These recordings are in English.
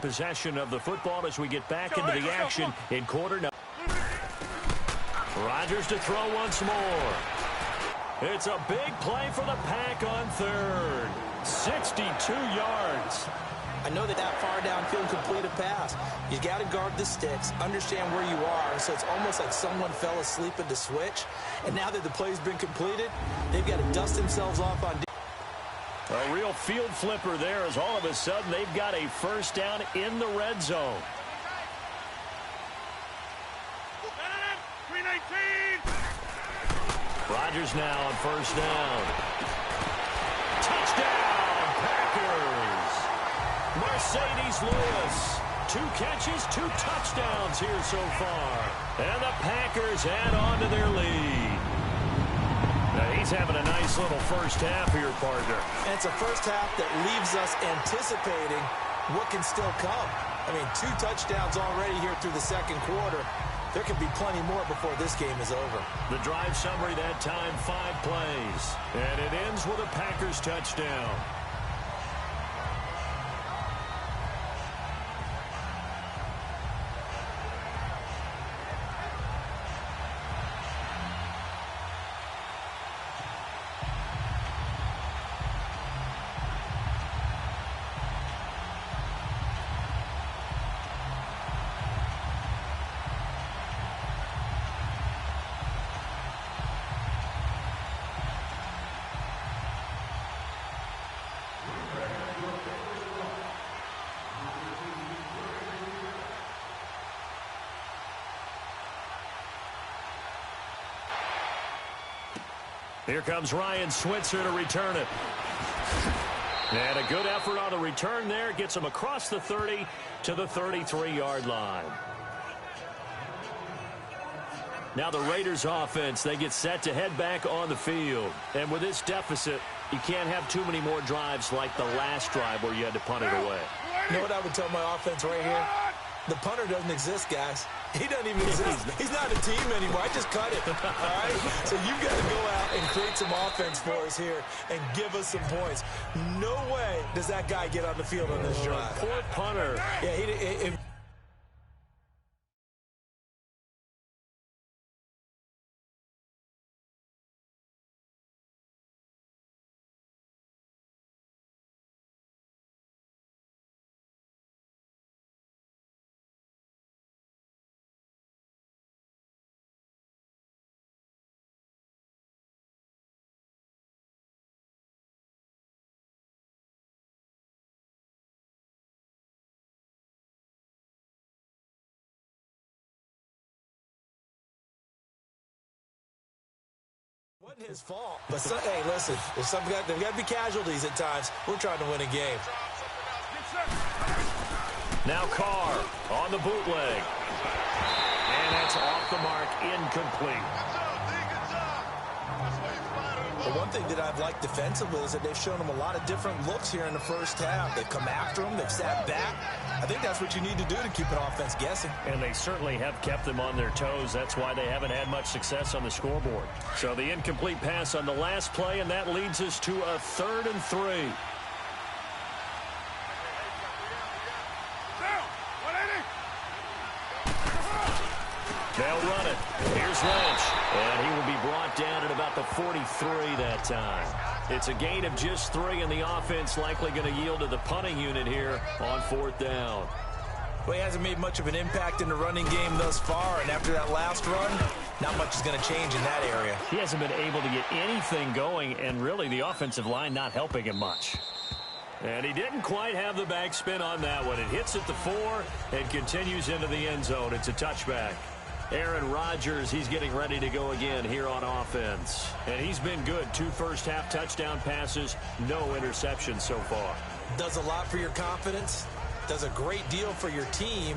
possession of the football as we get back into the action in quarter number. Rodgers to throw once more. It's a big play for the Pack on third. 62 yards. I know that far downfield complete a pass. You got to guard the sticks, understand where you are, so it's almost like someone fell asleep at the switch. And now that the play's been completed, they've got to dust themselves off on. A real field flipper there as all of a sudden they've got a first down in the red zone. Rodgers now on first down. Touchdown, Packers. Mercedes Lewis. 2 catches, 2 touchdowns here so far. And the Packers add on to their lead. Now he's having a nice little first half here, partner. And it's a first half that leaves us anticipating what can still come. I mean, 2 touchdowns already here through the second quarter. There could be plenty more before this game is over. The drive summary that time, 5 plays. And it ends with a Packers touchdown. Here comes Ryan Switzer to return it. And a good effort on the return there. Gets him across the 30 to the 33-yard line. Now the Raiders offense, they get set to head back on the field. And with this deficit, you can't have too many more drives like the last drive where you had to punt it away. You know what I would tell my offense right here? The punter doesn't exist, guys. He doesn't even exist. He's not a team anymore. I just cut it. All right? So you've got to go out and create some offense for us here and give us some points. No way does that guy get on the field on this drive. Poor punter. Yeah, wasn't his fault. But hey, listen, there's got to be casualties at times. We're trying to win a game. Now Carr on the bootleg. And that's off the mark, incomplete. The one thing that I've liked defensively is that they've shown them a lot of different looks here in the first half. They've come after them. They've sat back. I think that's what you need to do to keep an offense guessing. And they certainly have kept them on their toes. That's why they haven't had much success on the scoreboard. So the incomplete pass on the last play, and that leads us to a 3rd and 3. They'll run it. Here's Lynch. And he will be brought down at about the 43 that time. It's a gain of just 3, and the offense likely going to yield to the punting unit here on 4th down. Well, he hasn't made much of an impact in the running game thus far, and after that last run, not much is going to change in that area. He hasn't been able to get anything going, and really the offensive line not helping him much. And he didn't quite have the backspin on that one. It hits at the 4 and continues into the end zone. It's a touchback. Aaron Rodgers, he's getting ready to go again here on offense. And he's been good. 2 first-half touchdown passes, no interceptions so far. Does a lot for your confidence, does a great deal for your team,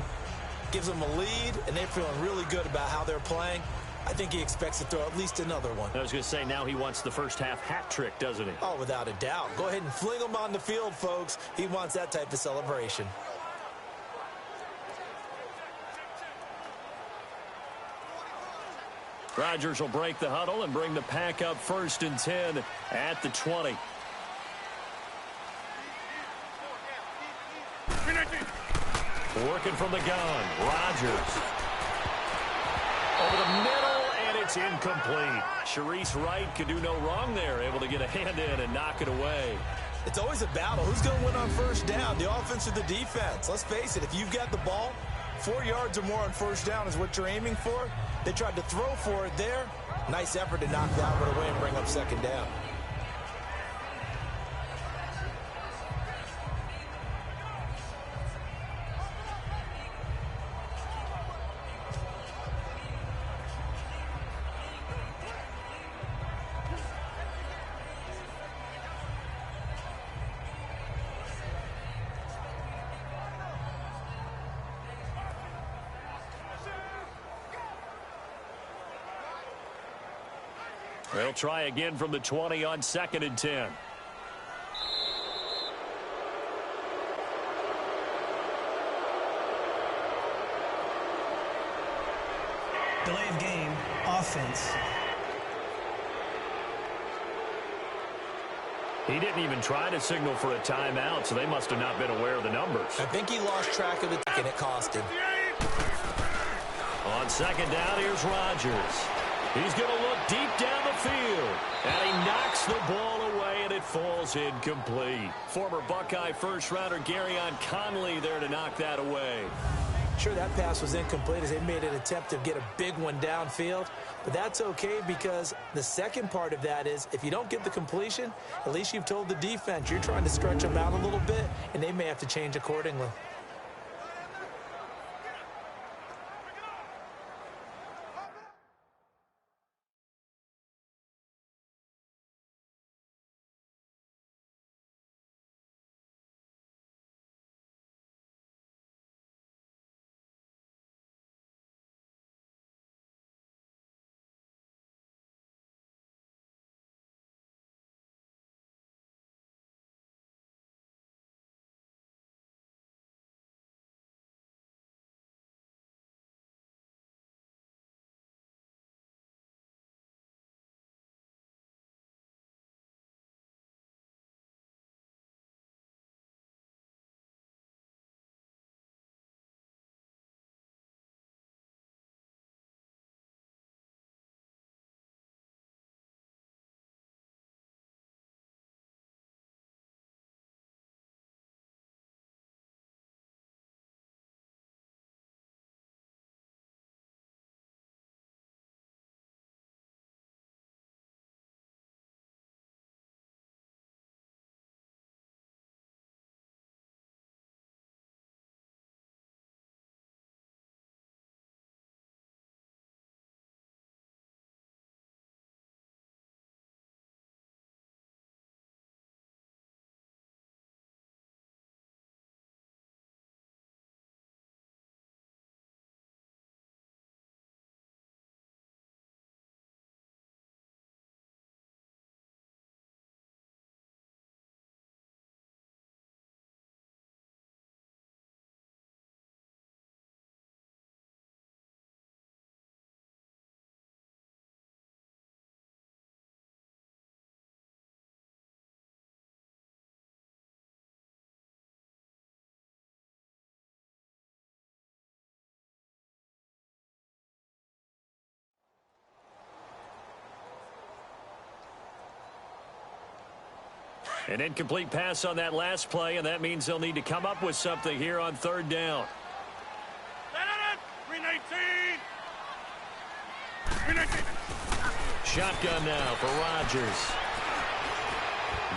gives them a lead, and they're feeling really good about how they're playing. I think he expects to throw at least another one. I was going to say, now he wants the first-half hat trick, doesn't he? Oh, without a doubt. Go ahead and fling him on the field, folks. He wants that type of celebration. Rodgers will break the huddle and bring the Pack up 1st and 10 at the 20. Working from the gun. Rodgers. Over the middle, and it's incomplete. Sharice Wright could do no wrong there. Able to get a hand in and knock it away. It's always a battle. Who's going to win on first down, the offense or the defense? Let's face it, if you've got the ball, 4 yards or more on first down is what you're aiming for. They tried to throw for it there. Nice effort to knock that one away and bring up second down. They'll try again from the 20 on 2nd and 10. Delay of game, offense. He didn't even try to signal for a timeout, so they must have not been aware of the numbers. I think he lost track of the tick, and it cost him. On 2nd down, here's Rodgers. He's going to look deep down the field. And he knocks the ball away, and it falls incomplete. Former Buckeye first-rounder Garyon Conley there to knock that away. Sure, that pass was incomplete as they made an attempt to get a big one downfield. But that's okay because the second part of that is if you don't get the completion, at least you've told the defense you're trying to stretch them out a little bit, and they may have to change accordingly. An incomplete pass on that last play, and that means they'll need to come up with something here on 3rd down. 319. Shotgun now for Rodgers.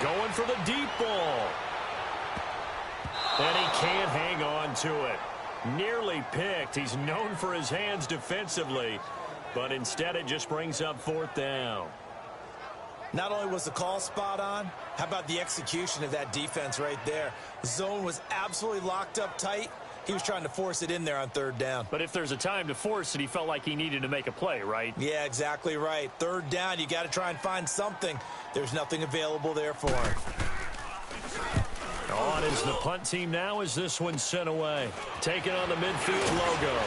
Going for the deep ball. And he can't hang on to it. Nearly picked. He's known for his hands defensively, but instead it just brings up 4th down. Not only was the call spot on, how about the execution of that defense right there? The zone was absolutely locked up tight. He was trying to force it in there on 3rd down. But if there's a time to force it, he felt like he needed to make a play, right? Yeah, exactly right. 3rd down, you got to try and find something. There's nothing available there for him. On is the punt team now as this one's sent away. Taking on the midfield logo.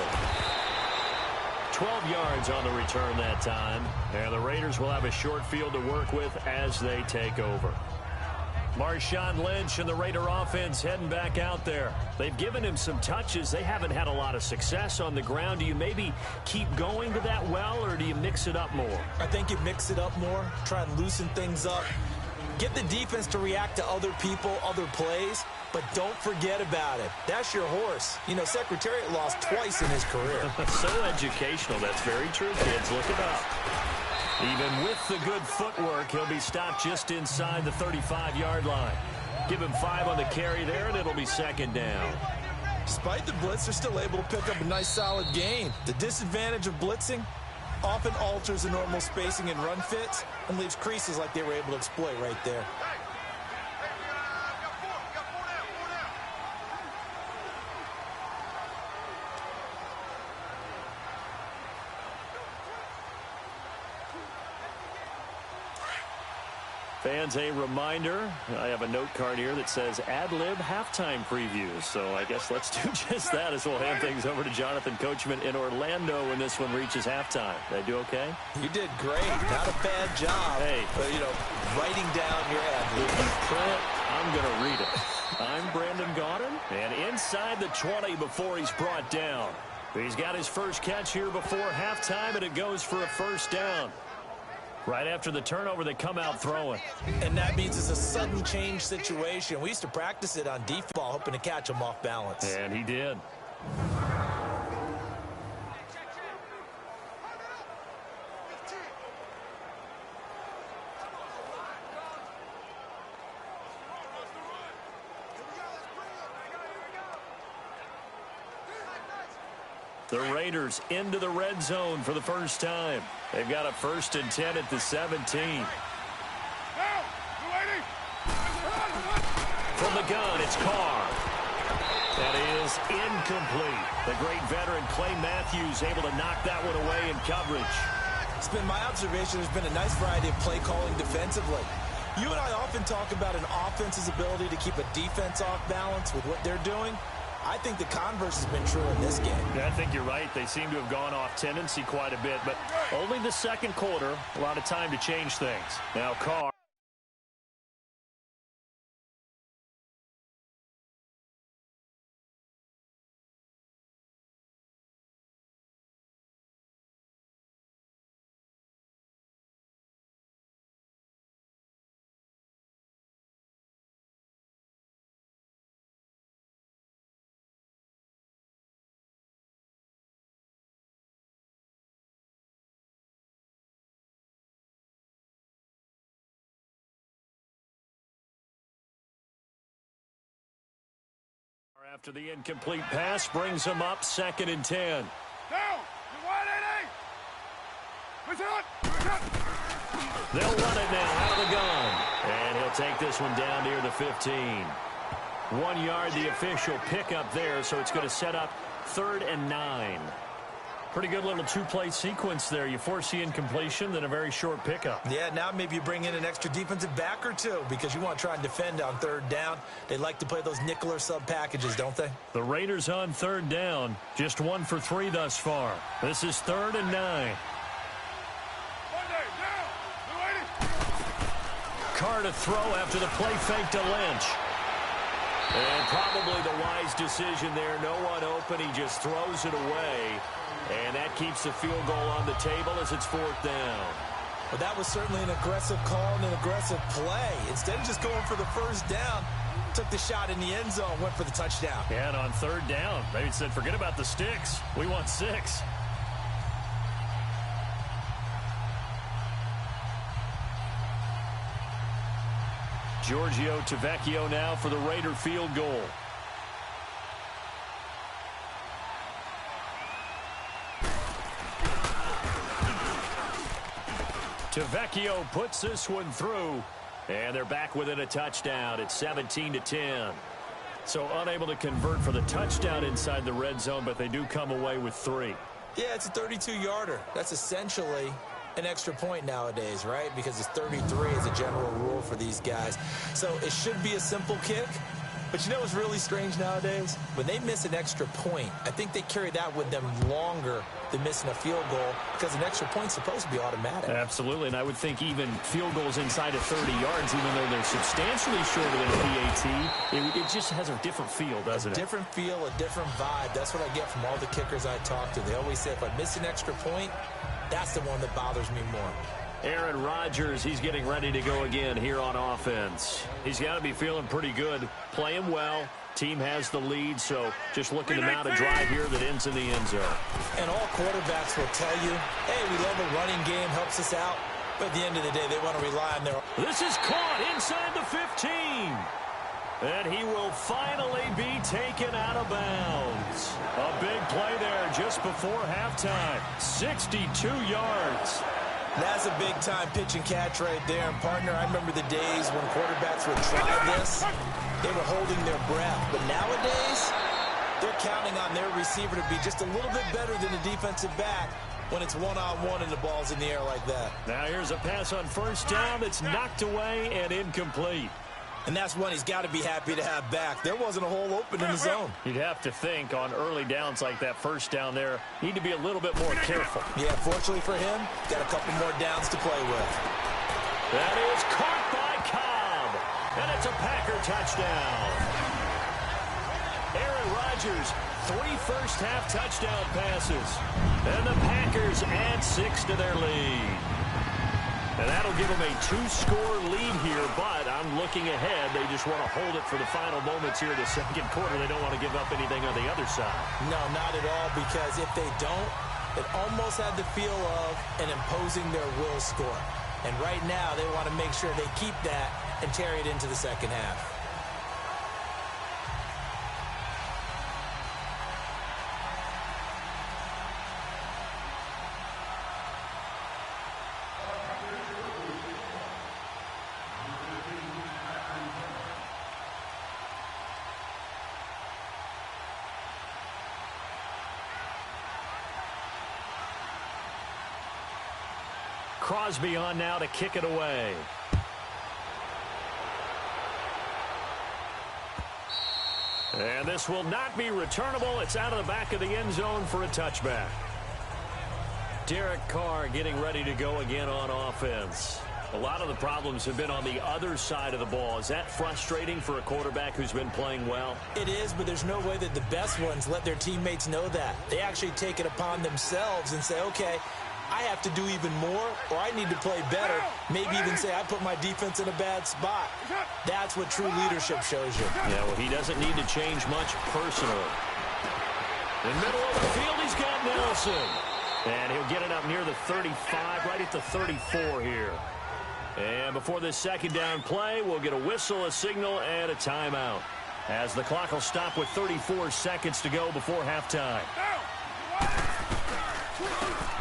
12 yards on the return that time. And the Raiders will have a short field to work with as they take over. Marshawn Lynch and the Raider offense heading back out there. They've given him some touches. They haven't had a lot of success on the ground. Do you maybe keep going to that well, or do you mix it up more? I think you mix it up more, try and loosen things up. Get the defense to react to other people, other plays, but don't forget about it. That's your horse. You know, Secretariat lost twice in his career. So educational. That's very true, kids. Look it up. Even with the good footwork, he'll be stopped just inside the 35-yard line. Give him 5 on the carry there, and it'll be second down. Despite the blitz, they're still able to pick up a nice, solid gain. The disadvantage of blitzing often alters the normal spacing and run fits and leaves creases like they were able to exploit right there. Fans, a reminder, I have a note card here that says ad-lib halftime previews. So I guess let's do just that as we'll hand things over to Jonathan Coachman in Orlando when this one reaches halftime. Did I do okay? You did great. Not a bad job. Hey. But, you know, writing down your ad-lib. If you print, I'm going to read it. I'm Brandon Gaudin, and inside the 20 before he's brought down. He's got his first catch here before halftime, and it goes for a first down. Right after the turnover, they come out throwing. And that means it's a sudden change situation. We used to practice it on default, hoping to catch him off balance. And he did. The Raiders into the red zone for the first time. They've got a 1st and 10 at the 17. From the gun, it's Carr. That is incomplete. The great veteran Clay Matthews able to knock that one away in coverage. It's been my observation there's been a nice variety of play calling defensively. You and I often talk about an offense's ability to keep a defense off balance with what they're doing. I think the converse has been true in this game. Yeah, I think you're right. They seem to have gone off tendency quite a bit, but only the second quarter, a lot of time to change things. Now Carr. After the incomplete pass, brings him up 2nd and 10. They'll run it now out of the gun. And he'll take this one down near the 15. 1 yard, the official pickup there, so it's going to set up 3rd and 9. Pretty good little 2-play sequence there. You force the incompletion, then a very short pickup. Yeah, now maybe you bring in an extra defensive back or two because you want to try and defend on 3rd down. They like to play those nickel or sub packages, don't they? The Raiders on 3rd down. Just 1 for 3 thus far. This is 3rd and 9. Carr to throw after the play fake to Lynch. And probably the wise decision there. No one open. He just throws it away. And that keeps the field goal on the table as it's 4th down. Well, that was certainly an aggressive call and an aggressive play. Instead of just going for the 1st down, took the shot in the end zone, went for the touchdown. Yeah, and on 3rd down, they said, forget about the sticks. We want 6. Giorgio Tavecchio now for the Raider field goal. Tavecchio puts this one through, and they're back within a touchdown. It's 17-10. So unable to convert for the touchdown inside the red zone, but they do come away with 3. Yeah, it's a 32-yarder. That's essentially an extra point nowadays, right? Because it's 33 as a general rule for these guys. So it should be a simple kick, But you know what's really strange nowadays? When they miss an extra point, I think they carry that with them longer than missing a field goal because an extra point's supposed to be automatic. Absolutely, and I would think even field goals inside of 30 yards, even though they're substantially shorter than a PAT, it just has a different feel, doesn't it? A different feel, a different vibe. That's what I get from all the kickers I talk to. They always say if I miss an extra point, that's the one that bothers me more. Aaron Rodgers, he's getting ready to go again here on offense. He's got to be feeling pretty good, playing well. Team has the lead, so just looking to mount a drive here that ends in the end zone. And all quarterbacks will tell you, hey, we love a running game, helps us out. But at the end of the day, they want to rely on their... This is caught inside the 15. And he will finally be taken out of bounds. A big play there just before halftime. 62 yards. That's a big-time pitch and catch right there. And, partner, I remember the days when quarterbacks would try this. They were holding their breath. But nowadays, they're counting on their receiver to be just a little bit better than the defensive back when it's one-on-one and the ball's in the air like that. Now here's a pass on first down that's knocked away and incomplete. And that's one he's got to be happy to have back. There wasn't a hole open in the zone. You'd have to think on early downs like that first down there, need to be a little bit more careful. Yeah, fortunately for him, got a couple more downs to play with. That is caught by Cobb. And it's a Packer touchdown. Aaron Rodgers, 3 first-half touchdown passes. And the Packers add 6 to their lead. And that'll give them a 2-score lead here, but I'm looking ahead. They just want to hold it for the final moments here in the second quarter. They don't want to give up anything on the other side. No, not at all, because if they don't, it almost had the feel of an imposing their will score. And right now, they want to make sure they keep that and carry it into the second half. Crosby on now to kick it away. And this will not be returnable. It's out of the back of the end zone for a touchback. Derek Carr getting ready to go again on offense. A lot of the problems have been on the other side of the ball. Is that frustrating for a quarterback who's been playing well? It is, but there's no way that the best ones let their teammates know that. They actually take it upon themselves and say, okay, I have to do even more, or I need to play better. Maybe even say I put my defense in a bad spot. That's what true leadership shows you. Yeah, well, he doesn't need to change much personally. In the middle of the field, he's got Nelson. And he'll get it up near the 35, right at the 34 here. And before this second down play, we'll get a whistle, a signal, and a timeout. As the clock will stop with 34 seconds to go before halftime.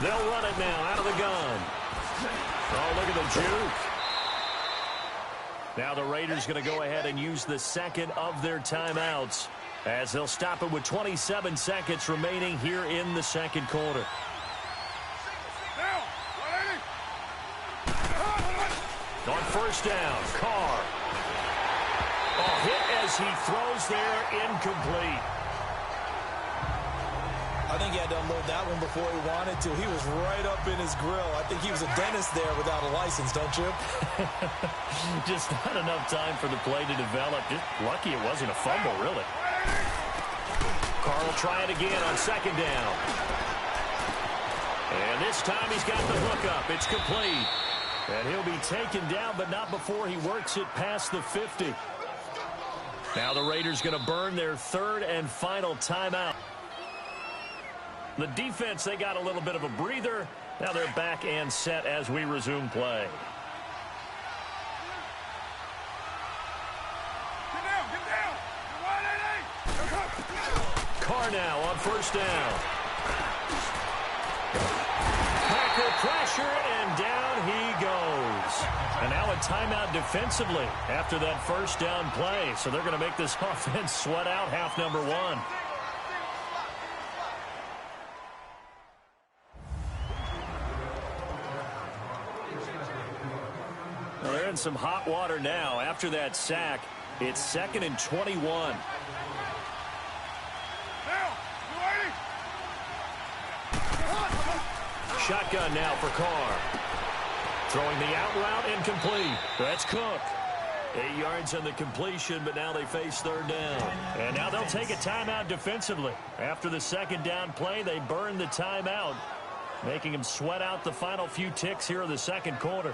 They'll run it now out of the gun. Oh, look at the juke. Now the Raiders going to go ahead and use the second of their timeouts as they'll stop it with 27 seconds remaining here in the second quarter. On first down, Carr. Oh, hit as he throws there, incomplete. I think he had to unload that one before he wanted to. He was right up in his grill. I think he was a dentist there without a license, don't you? Just not enough time for the play to develop. Just lucky it wasn't a fumble, really. Carr will try it again on second down. And this time he's got the hook up. It's complete. And he'll be taken down, but not before he works it past the 50. Now the Raiders going to burn their third and final timeout. The defense, they got a little bit of a breather. Now they're back and set as we resume play. Carr now on first down. Packer pressure, and down he goes. And now a timeout defensively after that first down play. So they're going to make this offense sweat out half number one. Well, they're in some hot water now after that sack. It's 2nd and 21. Shotgun now for Carr. Throwing the out route incomplete. That's Cook. 8 yards on the completion, but now they face 3rd down. And now they'll take a timeout defensively. After the 2nd down play, they burn the timeout, making them sweat out the final few ticks here in the 2nd quarter.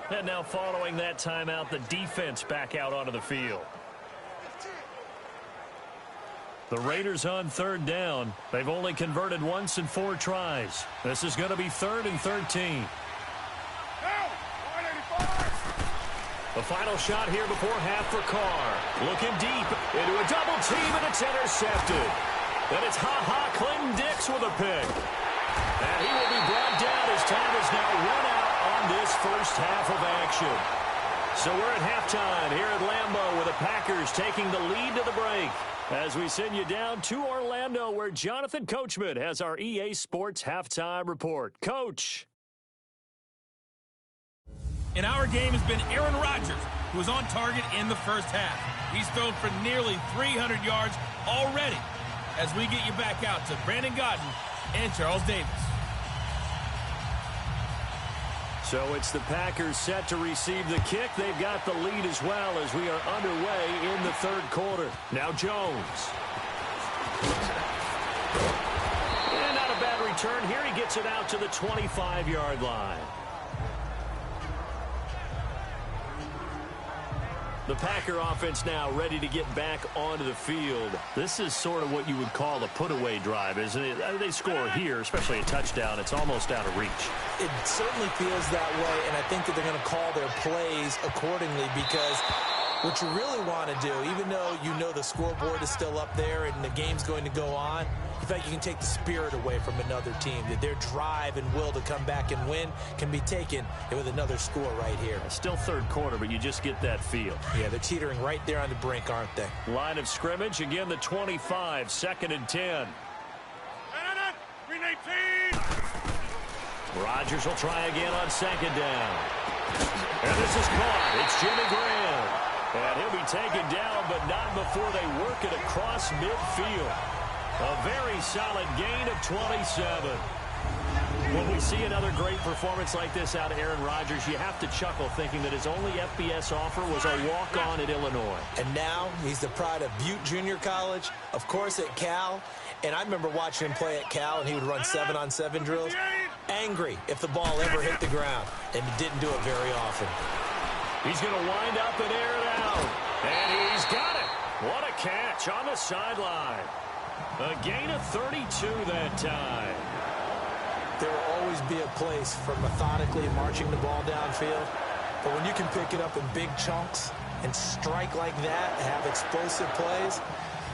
And now following that timeout, the defense back out onto the field. The Raiders on 3rd down. They've only converted once in 4 tries. This is going to be 3rd and 13. The final shot here before half for Carr. Looking deep into a double team, and it's intercepted. Then it's Clinton-Dix with a pick. And he will be brought down as time is now run out on this first half of action. So we're at halftime here at Lambeau with the Packers taking the lead to the break. As we send you down to Orlando, where Jonathan Coachman has our EA Sports Halftime Report. Coach. In our game has been Aaron Rodgers, who was on target in the first half. He's thrown for nearly 300 yards already. As we get you back out to Brandon Gaudin and Charles Davis. So it's the Packers set to receive the kick. They've got the lead as well as we are underway in the 3rd quarter. Now Jones. And not a bad return here. He gets it out to the 25-yard line. The Packer offense now ready to get back onto the field. This is sort of what you would call a put-away drive, isn't it? They score here, especially a touchdown. It's almost out of reach. It certainly feels that way, and I think that they're going to call their plays accordingly because what you really want to do, even though you know the scoreboard is still up there and the game's going to go on, you feel like you can take the spirit away from another team, that their drive and will to come back and win can be taken with another score right here. Still 3rd quarter, but you just get that feel. Yeah, they're teetering right there on the brink, aren't they? Line of scrimmage, again the 25, 2nd and 10. Rodgers will try again on 2nd down. And this is caught. It's Jimmy Graham. And he'll be taken down, but not before they work it across midfield. A very solid gain of 27. When we see another great performance like this out of Aaron Rodgers, you have to chuckle thinking that his only FBS offer was a walk-on at Illinois. And now he's the pride of Butte Junior College, of course at Cal. And I remember watching him play at Cal, and he would run 7-on-7 drills. Angry if the ball ever hit the ground, and he didn't do it very often. He's going to wind up and air it out. And he's got it. What a catch on the sideline. A gain of 32 that time. There will always be a place for methodically marching the ball downfield. But when you can pick it up in big chunks and strike like that, have explosive plays,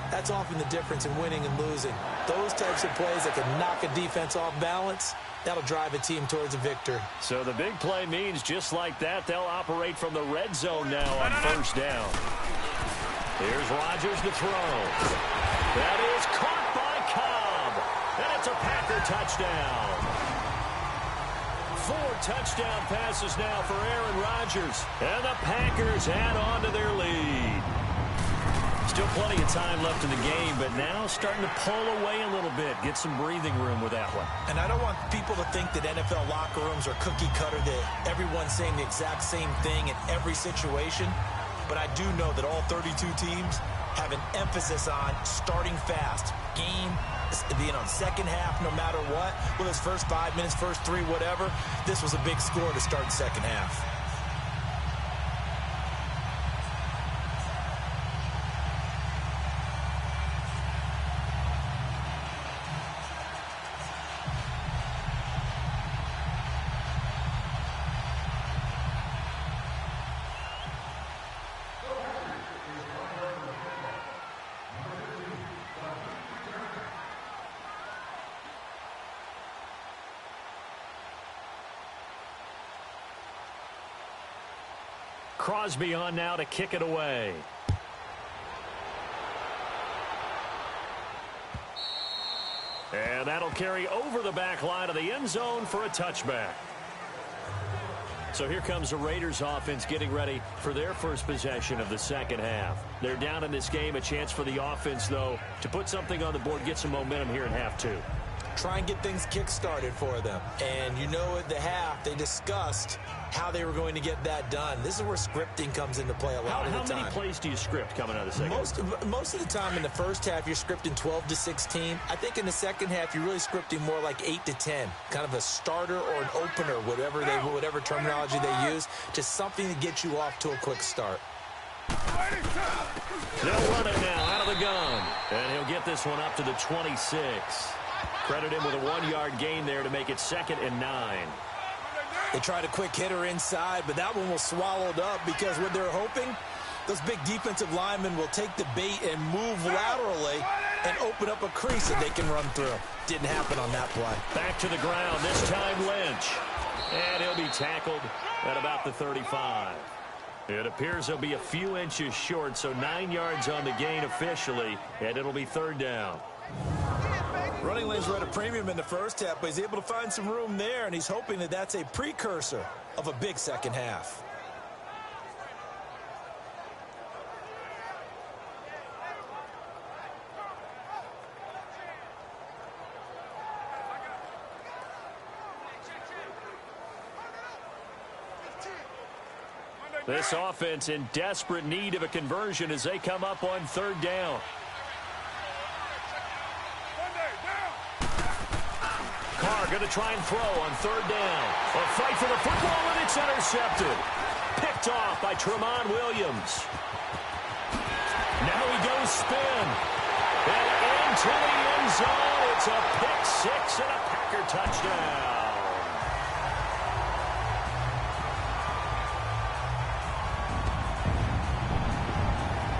that's often the difference in winning and losing. Those types of plays that can knock a defense off balance, that'll drive a team towards a victory. So the big play means just like that, they'll operate from the red zone now on 1st down. Here's Rodgers to throw. That is caught by Cobb. And it's a Packer touchdown. 4 touchdown passes now for Aaron Rodgers. And the Packers add on to their lead. Still plenty of time left in the game, but now starting to pull away a little bit. Get some breathing room with that one. And I don't want people to think that NFL locker rooms are cookie cutter, that everyone's saying the exact same thing in every situation. But I do know that all 32 teams have an emphasis on starting fast. Game being on 2nd half no matter what. Whether it's first 5 minutes, first 3, whatever. This was a big score to start 2nd half. Crosby on now to kick it away. And that'll carry over the back line of the end zone for a touchback. So here comes the Raiders offense getting ready for their first possession of the second half. They're down in this game. A chance for the offense, though, to put something on the board, get some momentum here in half two. Try and get things kick-started for them. And you know at the half, they discussed how they were going to get that done. This is where scripting comes into play a lot of the time. How many plays do you script coming out of the second half? Most of the time in the first half, you're scripting 12 to 16. I think in the second half, you're really scripting more like 8 to 10. Kind of a starter or an opener, whatever terminology they use. Just something to get you off to a quick start. They'll run it now out of the gun. And he'll get this one up to the 26. Credit him with a 1-yard gain there to make it 2nd and 9. They tried a quick hitter inside, but that one was swallowed up because what they're hoping, those big defensive linemen will take the bait and move laterally and open up a crease that they can run through. Didn't happen on that play. Back to the ground, this time Lynch. And he'll be tackled at about the 35. It appears he'll be a few inches short, so 9 yards on the gain officially, and it'll be 3rd down. Running lanes were at a premium in the first half, but he's able to find some room there, and he's hoping that that's a precursor of a big second half. This offense in desperate need of a conversion as they come up on 3rd down. Carr going to try and throw on 3rd down. A fight for the football, and it's intercepted. Picked off by Tramon Williams. Now he goes spin. And into the end zone. It's a pick 6 and a Packer touchdown.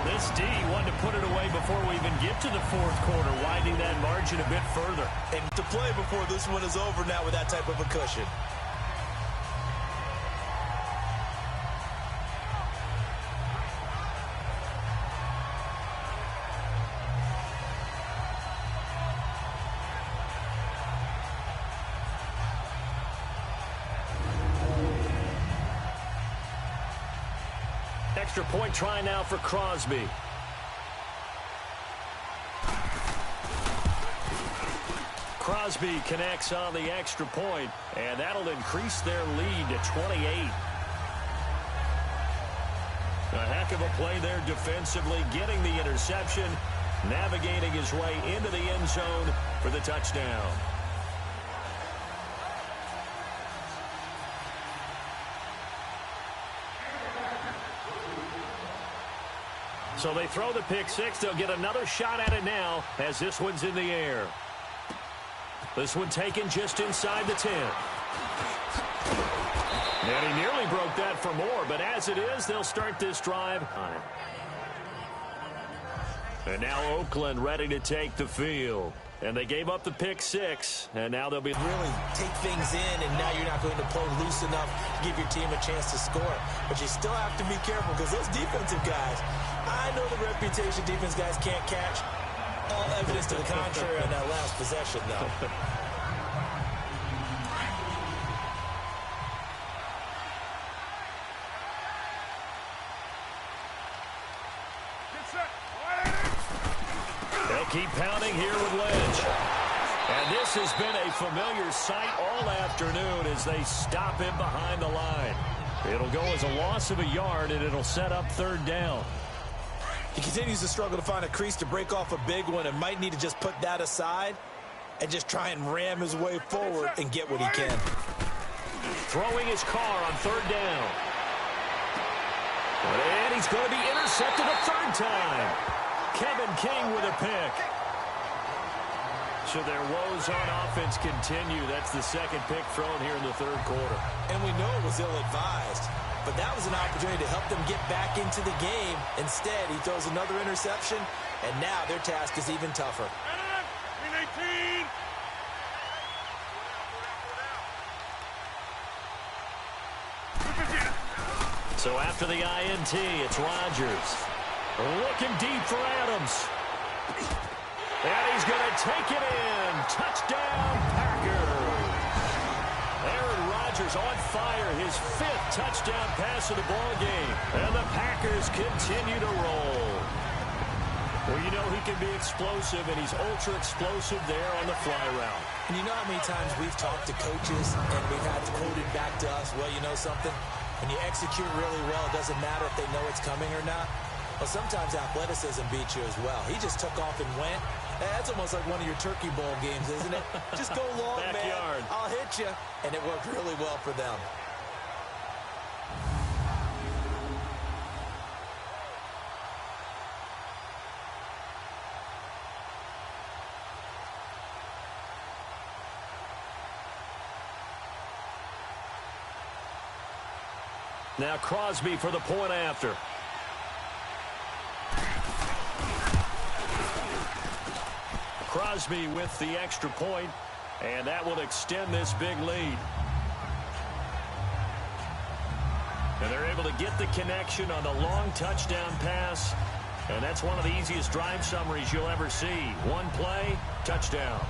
This D wanted to put it away before we even get to the 4th quarter, widening that margin a bit further. And to play before this one is over now with that type of a cushion. Extra point try now for Crosby. Crosby connects on the extra point, and that'll increase their lead to 28. A heck of a play there defensively, getting the interception, navigating his way into the end zone for the touchdown. So they throw the pick 6. They'll get another shot at it now as this one's in the air. This one taken just inside the 10. And he nearly broke that for more, but as it is, they'll start this drive. And now Oakland ready to take the field. And they gave up the pick 6, and now they'll be really take things in, and now you're not going to play loose enough to give your team a chance to score. But you still have to be careful because those defensive guys, I know the reputation defense guys can't catch. All evidence to the contrary on that last possession, though. They'll keep pounding here with Lynch. And this has been a familiar sight all afternoon as they stop him behind the line. It'll go as a loss of a yard, and it'll set up 3rd down. He continues to struggle to find a crease to break off a big one and might need to just put that aside and just try and ram his way forward and get what he can. Throwing his car on 3rd down. And he's going to be intercepted a 3rd time. Kevin King with a pick. So their woes on offense continue. That's the 2nd pick thrown here in the 3rd quarter. And we know it was ill-advised, but that was an opportunity to help them get back into the game. Instead, he throws another interception, and now their task is even tougher. So after the INT, it's Rodgers. Looking deep for Adams. And he's going to take it in. Touchdown, Packers. Aaron Rodgers Rodgers on fire, his 5th touchdown pass of the ball game. And the Packers continue to roll. Well, you know he can be explosive, and he's ultra-explosive there on the fly route. And you know how many times we've talked to coaches and we've had quoted back to us, well, you know something? When you execute really well, it doesn't matter if they know it's coming or not. Well, sometimes athleticism beats you as well. He just took off and went. That's almost like one of your Turkey Bowl games, isn't it? Just go long, Backyard. man. I'll hit you. And it worked really well for them. Now Crosby for the point after. Crosby with the extra point, and that will extend this big lead. And they're able to get the connection on the long touchdown pass, and that's one of the easiest drive summaries you'll ever see. One play, touchdown.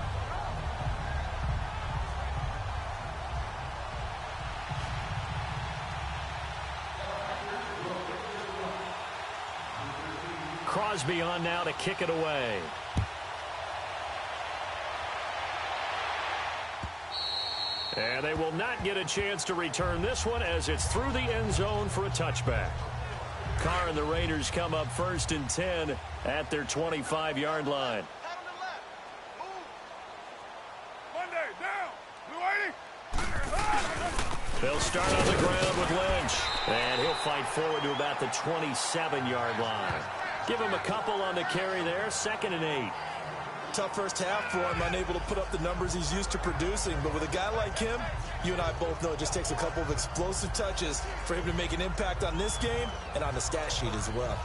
Crosby on now to kick it away. And they will not get a chance to return this one as it's through the end zone for a touchback. Carr and the Raiders come up 1st and 10 at their 25-yard line. They'll start on the ground with Lynch. And he'll fight forward to about the 27-yard line. Give him a couple on the carry there. 2nd and 8. Tough first half for him, unable to put up the numbers he's used to producing. But with a guy like him, you and I both know it just takes a couple of explosive touches for him to make an impact on this game and on the stat sheet as well.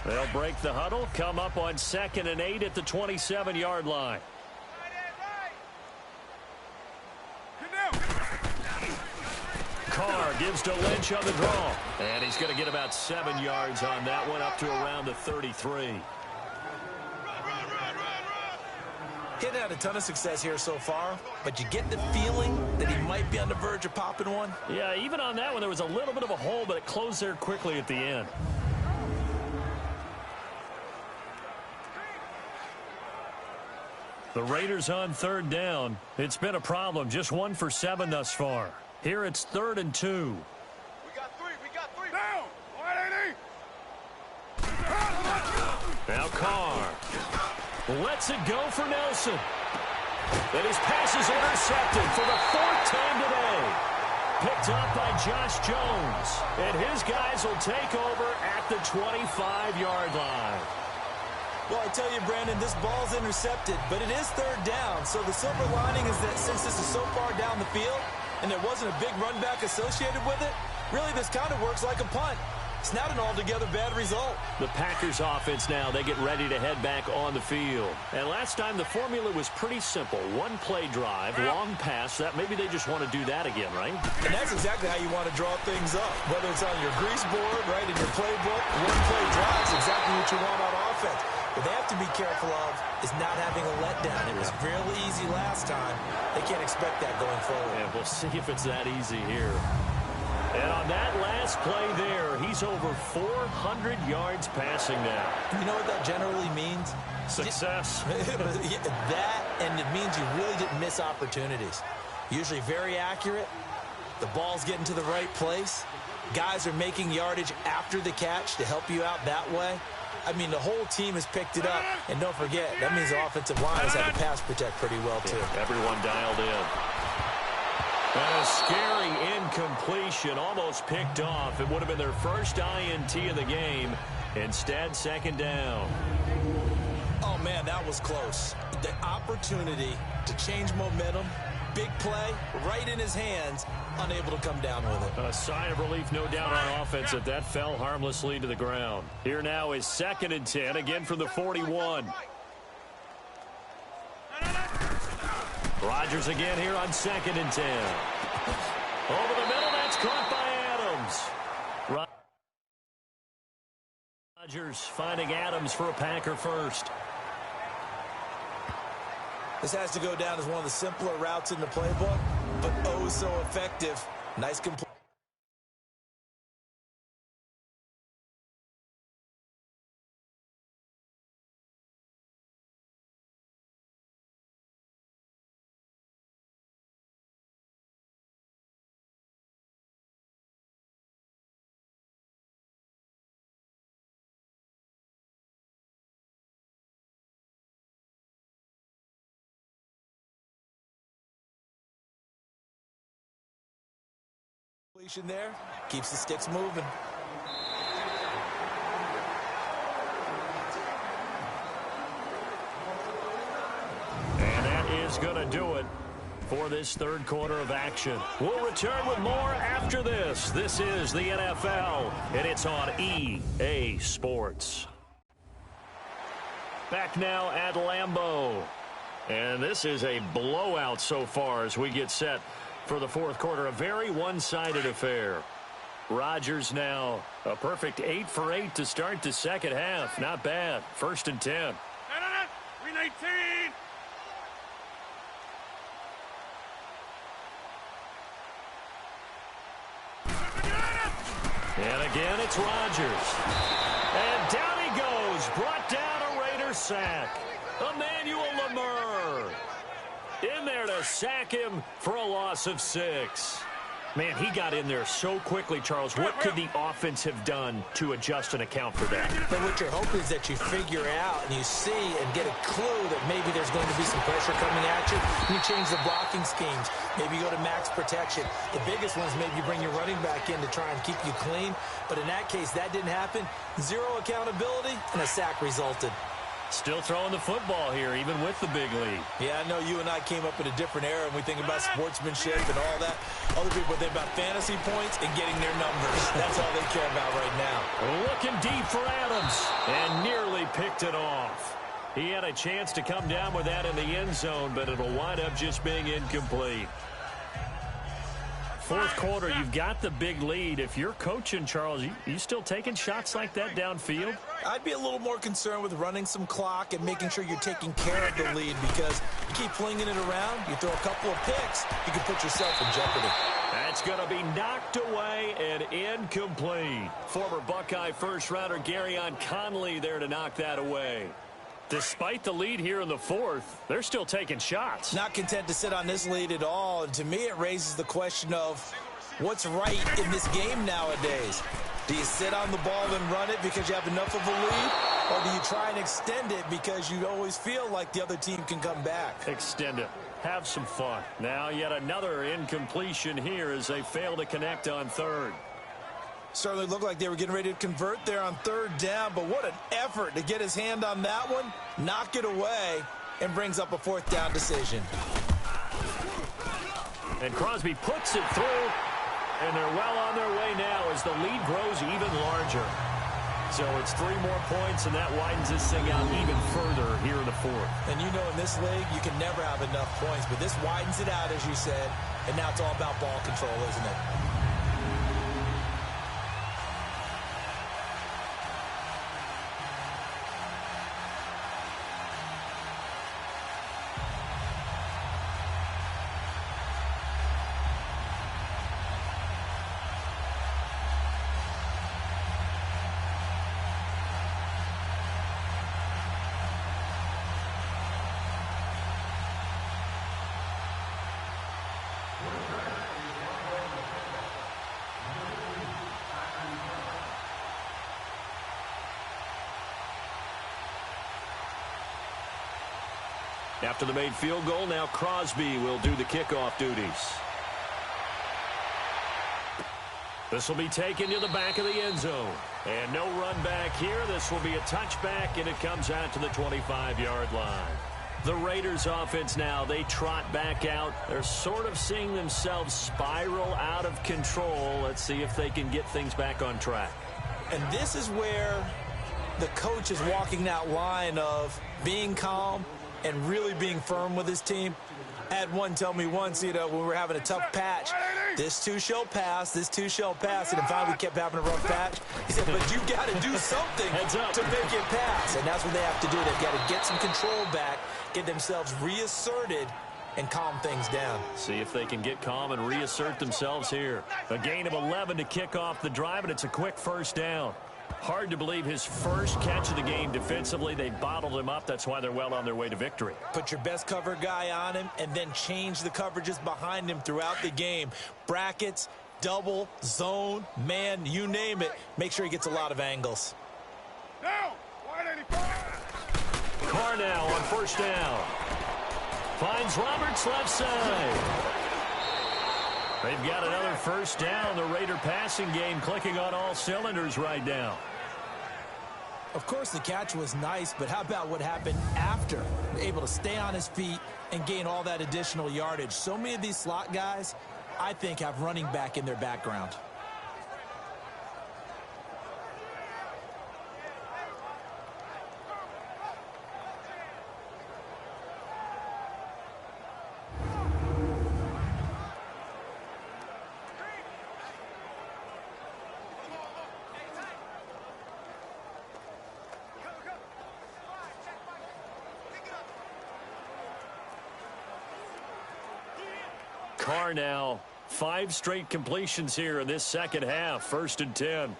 They'll break the huddle, come up on 2nd and 8 at the 27-yard line. Carr gives to Lynch on the draw. And he's going to get about 7 yards on that one, up to around the 33. He's had a ton of success here so far, but you get the feeling that he might be on the verge of popping one. Yeah, even on that one, there was a little bit of a hole, but it closed there quickly at the end. The Raiders on 3rd down. It's been a problem. Just 1 for 7 thus far. Here it's 3rd and 2. We got 3. Down. 180. Now Carr lets it go for Nelson. And his pass is intercepted for the 4th time today. Picked up by Josh Jones. And his guys will take over at the 25-yard line. Well, I tell you, Brandon, this ball's intercepted, but it is 3rd down. So the silver lining is that since this is so far down the field and there wasn't a big run back associated with it, really this kind of works like a punt. It's not an altogether bad result. The Packers offense now, they get ready to head back on the field. And last time the formula was pretty simple. 1 play drive, long pass. That maybe they just want to do that again, right? And that's exactly how you want to draw things up. Whether it's on your grease board, right, in your playbook, 1 play drive is exactly what you want on offense. What they have to be careful of is not having a letdown. It was really easy last time. They can't expect that going forward. And we'll see if it's that easy here. And on that last play there, he's over 400 yards passing now. You know what that generally means? Success. That, and it means you really didn't miss opportunities. Usually very accurate. The ball's getting to the right place. Guys are making yardage after the catch to help you out that way. I mean, the whole team has picked it up. And don't forget, that means the offensive line has had to pass protect pretty well, too. Yeah, everyone dialed in. And a scary incompletion, almost picked off. It would have been their first INT of the game. Instead, 2nd down. Oh, man, that was close. The opportunity to change momentum, big play, right in his hands, unable to come down with it. A sigh of relief, no doubt, on offense that that fell harmlessly to the ground. Here now is 2nd and 10, again from the 41. Rodgers again here on 2nd and 10. Over the middle, that's caught by Adams. Rodgers finding Adams for a Packer first. This has to go down as one of the simpler routes in the playbook, but oh so effective. Nice completion. There keeps the sticks moving. And that is going to do it for this third quarter of action. We'll return with more after this. This is the NFL, and it's on EA Sports. Back now at Lambeau. And this is a blowout so far as we get set for the fourth quarter. A very one-sided affair. Rodgers now a perfect 8 for 8 to start the second half. Not bad. 1st and 10. 319. And again, it's Rodgers. And down he goes. Brought down a Raider sack. Emmanuel Lamur in there to sack him for a loss of 6. Man, he got in there so quickly, Charles. What could the offense have done to adjust and account for that? But what you're hoping is that you figure out and you see and get a clue that maybe there's going to be some pressure coming at you. You change the blocking schemes. Maybe you go to max protection. The biggest one is maybe you bring your running back in to try and keep you clean. But in that case, that didn't happen. 0 accountability, and a sack resulted. Still throwing the football here, even with the big lead. Yeah, I know you and I came up in a different era, and we think about sportsmanship and all that. Other people think about fantasy points and getting their numbers. That's all they care about right now. Looking deep for Adams, and nearly picked it off. He had a chance to come down with that in the end zone, but it'll wind up just being incomplete. Fourth quarter, you've got the big lead. If you're coaching, Charles, you still taking shots like that downfield? I'd be a little more concerned with running some clock and making sure you're taking care of the lead, because you keep flinging it around, you throw a couple of picks, you can put yourself in jeopardy. That's going to be knocked away and incomplete. Former Buckeye first-rounder Garyon Conley there to knock that away. Despite the lead here in the fourth, they're still taking shots. Not content to sit on this lead at all. And to me, it raises the question of what's right in this game nowadays. Do you sit on the ball and run it because you have enough of a lead? Or do you try and extend it because you always feel like the other team can come back? Extend it. Have some fun. Now yet another incompletion here as they fail to connect on third. Certainly looked like they were getting ready to convert there on third down, but what an effort to get his hand on that one, knock it away, and brings up a fourth down decision. And Crosby puts it through, and they're well on their way now as the lead grows even larger. So it's 3 more points, and that widens this thing out even further here in the fourth. And you know in this league, you can never have enough points, but this widens it out, as you said, and now it's all about ball control, isn't it? After the made field goal, now Crosby will do the kickoff duties. This will be taken to the back of the end zone. And no run back here. This will be a touchback, and it comes out to the 25-yard line. The Raiders offense now, they trot back out. They're sort of seeing themselves spiral out of control. Let's see if they can get things back on track. And this is where the coach is walking that line of being calm and really being firm with his team. I had one tell me once, when we were having a tough patch, This too shall pass. This too shall pass. And then finally we kept having a rough patch. He said, but you got to do something to make it pass. And that's what they have to do. They've got to get some control back, get themselves reasserted, and calm things down. See if they can get calm and reassert themselves here. A gain of 11 to kick off the drive, and it's a quick first down. Hard to believe his first catch of the game defensively. They bottled him up. That's why they're well on their way to victory. Put your best cover guy on him and then change the coverages behind him throughout the game. Brackets, double, zone, man, you name it. Make sure he gets a lot of angles. Now, wide 85. Carr now on first down. Finds Roberts left side. They've got another first down. The Raider passing game clicking on all cylinders right now. Of course, the catch was nice, but how about what happened after? Able to stay on his feet and gain all that additional yardage. So many of these slot guys, I think, have running back in their background. Carr now, 5 straight completions here in this second half. 1st and 10. Hey,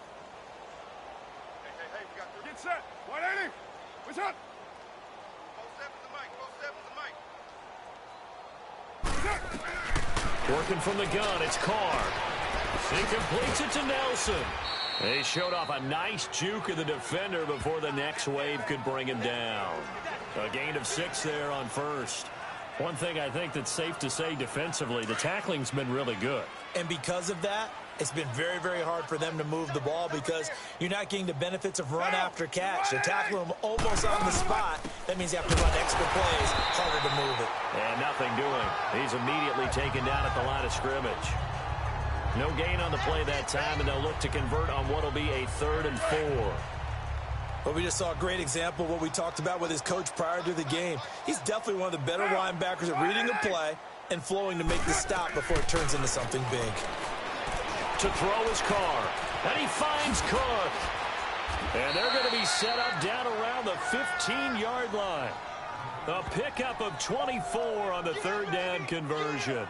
get set. Wide 80. What's up? Working from the gun, it's Carr. He completes it to Nelson. They showed off a nice juke of the defender before the next wave could bring him down. A gain of 6 there on first. One thing I think that's safe to say defensively, the tackling's been really good. And because of that, it's been very, very hard for them to move the ball because you're not getting the benefits of run after catch. They tackle him almost on the spot. That means you have to run extra plays, harder to move it. And nothing doing. He's immediately taken down at the line of scrimmage. No gain on the play that time, and they'll look to convert on what will be a 3rd and 4. But we just saw a great example of what we talked about with his coach prior to the game. He's definitely one of the better linebackers at reading a play and flowing to make the stop before it turns into something big. To throw his Carr, and he finds Cook. And they're going to be set up down around the 15-yard line. A pickup of 24 on the 3rd down conversion.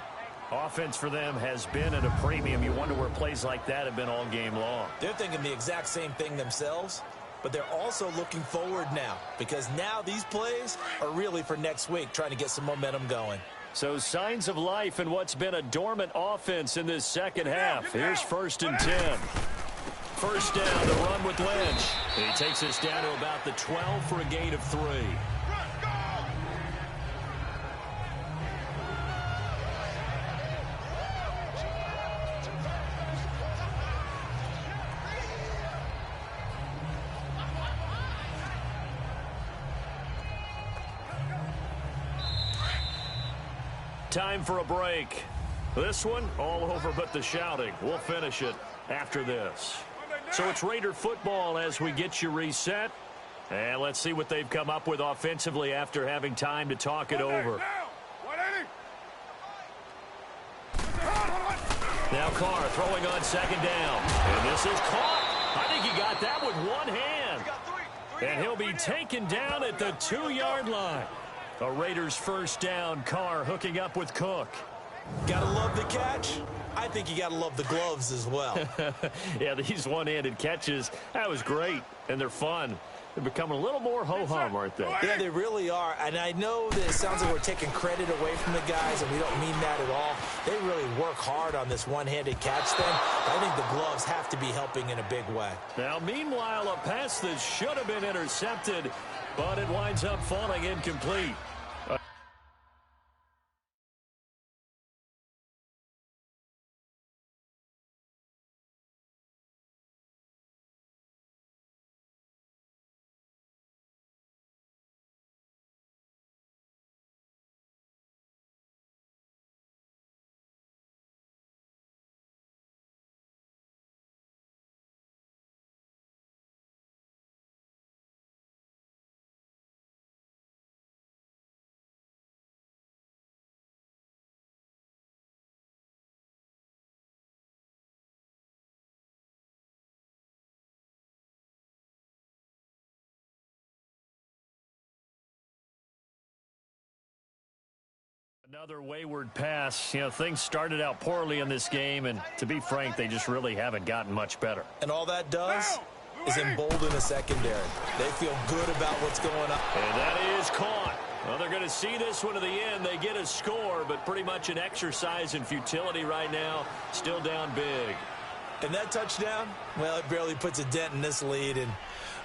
Offense for them has been at a premium. You wonder where plays like that have been all game long. They're thinking the exact same thing themselves. But they're also looking forward now because now these plays are really for next week, trying to get some momentum going. So signs of life in what's been a dormant offense in this second half. Here's 1st and 10. First down, the run with Lynch. He takes us down to about the 12 for a gain of 3. Time for a break. This one, all over but the shouting. We'll finish it after this. So it's Raider football as we get you reset. And let's see what they've come up with offensively after having time to talk it over. Now Carr throwing on 2nd down. And this is caught. I think he got that with one hand. And he'll be taken down at the 2-yard line. A Raiders first down. Carr hooking up with Cook. Gotta love the catch. I think you gotta love the gloves as well. Yeah, these one-handed catches, that was great, and they're fun. They're becoming a little more ho-hum, aren't they? Yeah, they really are. And I know that it sounds like we're taking credit away from the guys, and we don't mean that at all. They really work hard on this one-handed catch thing. I think the gloves have to be helping in a big way. Now, meanwhile, a pass that should have been intercepted, but it winds up falling incomplete. Another wayward pass. You know, things started out poorly in this game, and to be frank, they just really haven't gotten much better. And all that does is embolden the secondary. They feel good about what's going on. And that is caught. Well, they're going to see this one to the end. They get a score, but pretty much an exercise in futility right now. Still down big. And that touchdown, well, it barely puts a dent in this lead. And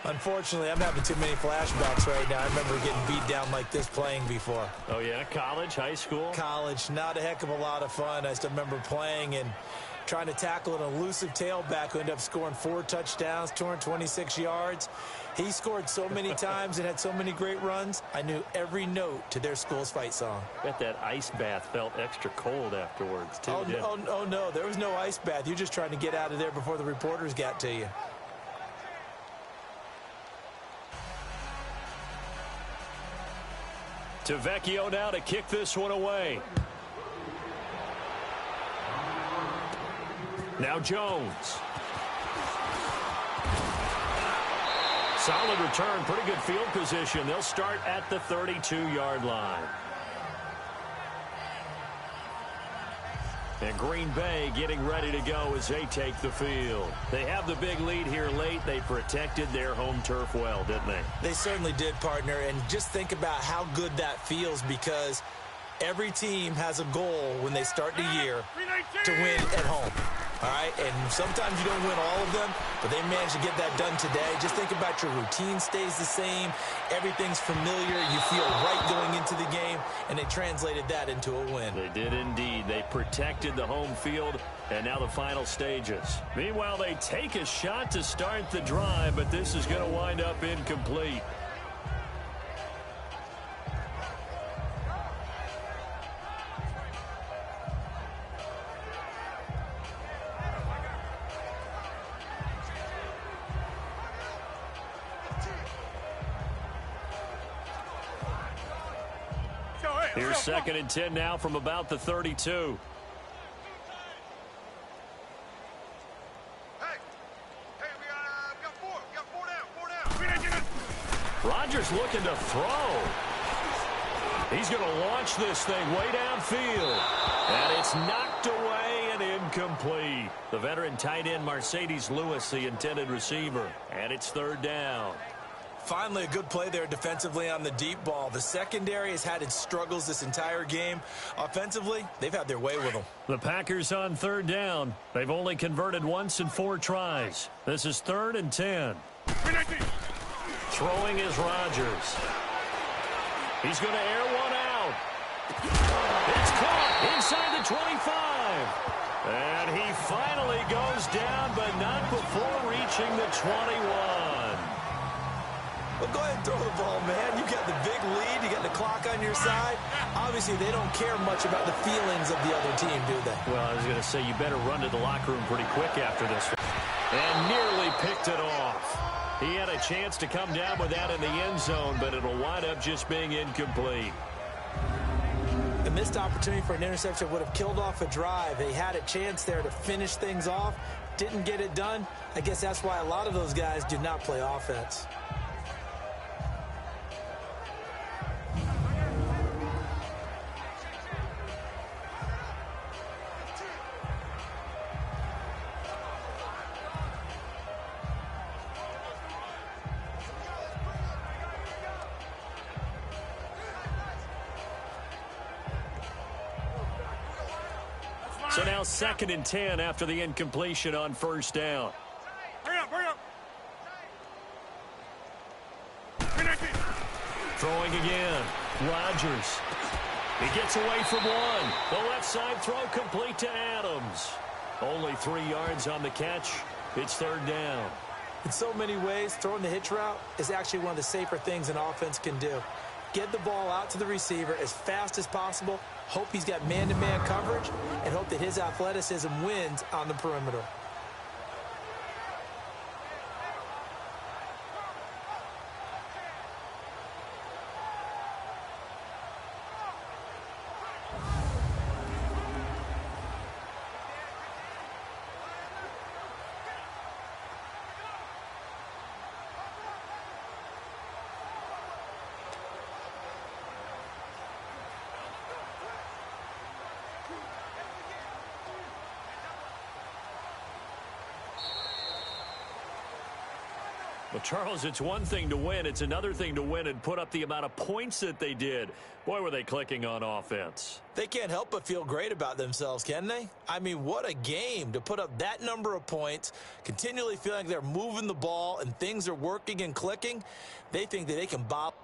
unfortunately, I'm having too many flashbacks right now. I remember getting beat down like this playing before. Oh, yeah? College, high school? College, not a heck of a lot of fun. I still remember playing and trying to tackle an elusive tailback who ended up scoring 4 touchdowns, 226 yards. He scored so many times and had so many great runs, I knew every note to their school's fight song. Bet that ice bath felt extra cold afterwards, too. Oh, no, there was no ice bath. You're just trying to get out of there before the reporters got to you. Vecchio now to kick this one away. Now Jones. Solid return, pretty good field position. They'll start at the 32-yard line. And Green Bay getting ready to go as they take the field. They have the big lead here late. They protected their home turf well, didn't they? They certainly did, partner. And just think about how good that feels, because every team has a goal when they start the year to win at home. All right, and sometimes you don't win all of them, but they managed to get that done today. Just think about your routine stays the same. Everything's familiar. You feel right going into the game, and they translated that into a win. They did indeed. They protected the home field, and now the final stages. Meanwhile, they take a shot to start the drive, but this is going to wind up incomplete. Here's 2nd and 10 now from about the 32. Rodgers looking to throw. He's going to launch this thing way downfield. And it's knocked away and incomplete. The veteran tight end Mercedes Lewis, the intended receiver. And it's 3rd down. Finally, a good play there defensively on the deep ball. The secondary has had its struggles this entire game. Offensively, they've had their way with them. The Packers on 3rd down. They've only converted once in 4 tries. This is 3rd and 10. Throwing is Rodgers. He's going to air one out. It's caught inside the 25. And he finally goes down, but not before reaching the 21. Well, go ahead and throw the ball, man. You got the big lead. You got the clock on your side. Obviously, they don't care much about the feelings of the other team, do they? Well, I was going to say, you better run to the locker room pretty quick after this. And nearly picked it off. He had a chance to come down with that in the end zone, but it'll wind up just being incomplete. A missed opportunity for an interception would have killed off a drive. They had a chance there to finish things off. Didn't get it done. I guess that's why a lot of those guys do not play offense. So now 2nd and 10 after the incompletion on 1st down. Hurry up, hurry up. Throwing again. Rodgers. He gets away from one. The left side throw complete to Adams. Only 3 yards on the catch. It's 3rd down. In so many ways, throwing the hitch route is actually one of the safer things an offense can do. Get the ball out to the receiver as fast as possible, hope he's got man-to-man coverage, and hope that his athleticism wins on the perimeter. Well, Charles, it's one thing to win. It's another thing to win and put up the amount of points that they did. Boy, were they clicking on offense. They can't help but feel great about themselves, can they? I mean, what a game to put up that number of points, continually feeling like they're moving the ball and things are working and clicking. They think that they can bob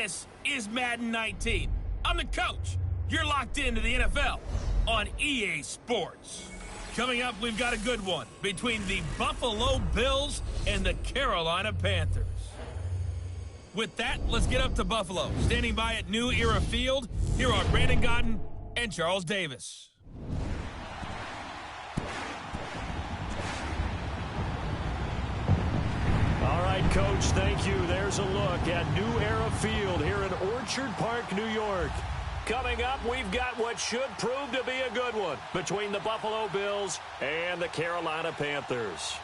This is Madden 19. I'm the coach. You're locked into the NFL on EA Sports. Coming up, we've got a good one between the Buffalo Bills and the Carolina Panthers. With that, let's get up to Buffalo. Standing by at New Era Field, here are Brandon Gaudin and Charles Davis. All right, Coach, thank you. There's a look at New Era Field here in Orchard Park, New York. Coming up, we've got what should prove to be a good one between the Buffalo Bills and the Carolina Panthers.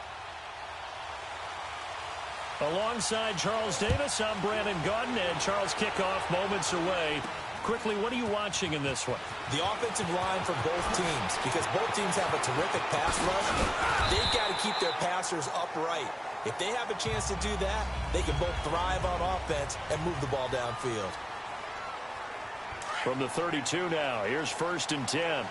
Alongside Charles Davis, I'm Brandon Gaudin, and Charles, kickoff moments away. Quickly, what are you watching in this one? The offensive line for both teams, because both teams have a terrific pass rush. They've got to keep their passers upright. If they have a chance to do that, they can both thrive on offense and move the ball downfield. From the 32 now, here's 1st and 10.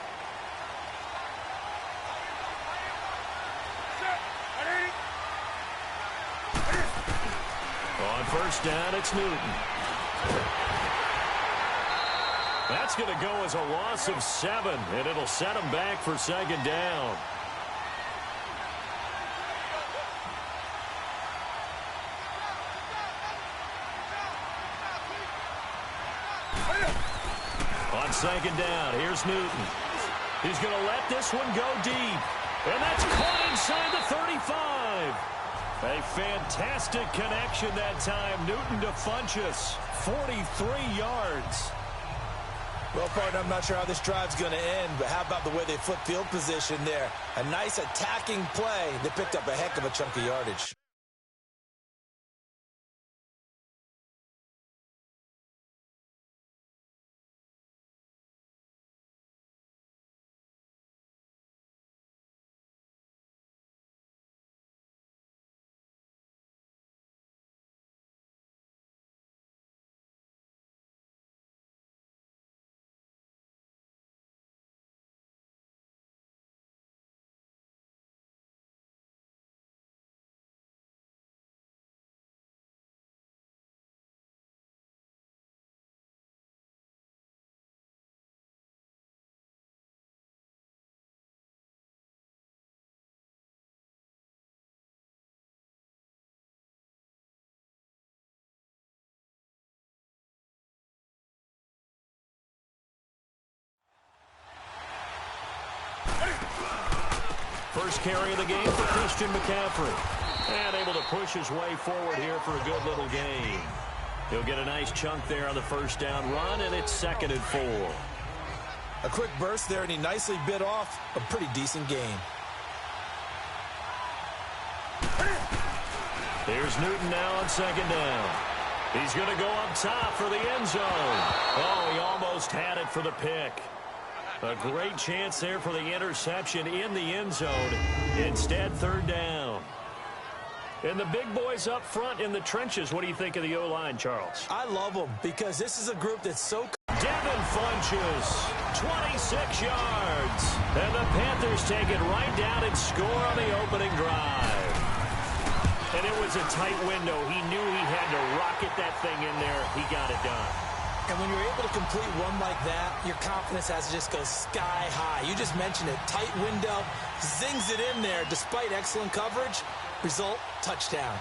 On 1st down, it's Newton. That's going to go as a loss of 7, and it'll set him back for 2nd down. On 2nd down, here's Newton. He's going to let this one go deep. And that's caught inside the 35. A fantastic connection that time. Newton to Funchess. 43 yards. Well, partner, I'm not sure how this drive's going to end, but how about the way they flip field position there? A nice attacking play. They picked up a heck of a chunk of yardage. First carry of the game for Christian McCaffrey. And able to push his way forward here for a good little gain. He'll get a nice chunk there on the 1st down run, and it's 2nd and 4. A quick burst there, and he nicely bit off a pretty decent gain. Here's Newton now on 2nd down. He's going to go up top for the end zone. Oh, he almost had it for the pick. A great chance there for the interception in the end zone. Instead, 3rd down. And the big boys up front in the trenches. What do you think of the O-line, Charles? I love them because this is a group that's so... Devin Funchess, 26 yards. And the Panthers take it right down and score on the opening drive. And it was a tight window. He knew he had to rocket that thing in there. He got it done. And when you're able to complete one like that, your confidence has to just go sky high. You just mentioned it. Tight window, zings it in there despite excellent coverage. Result, touchdown.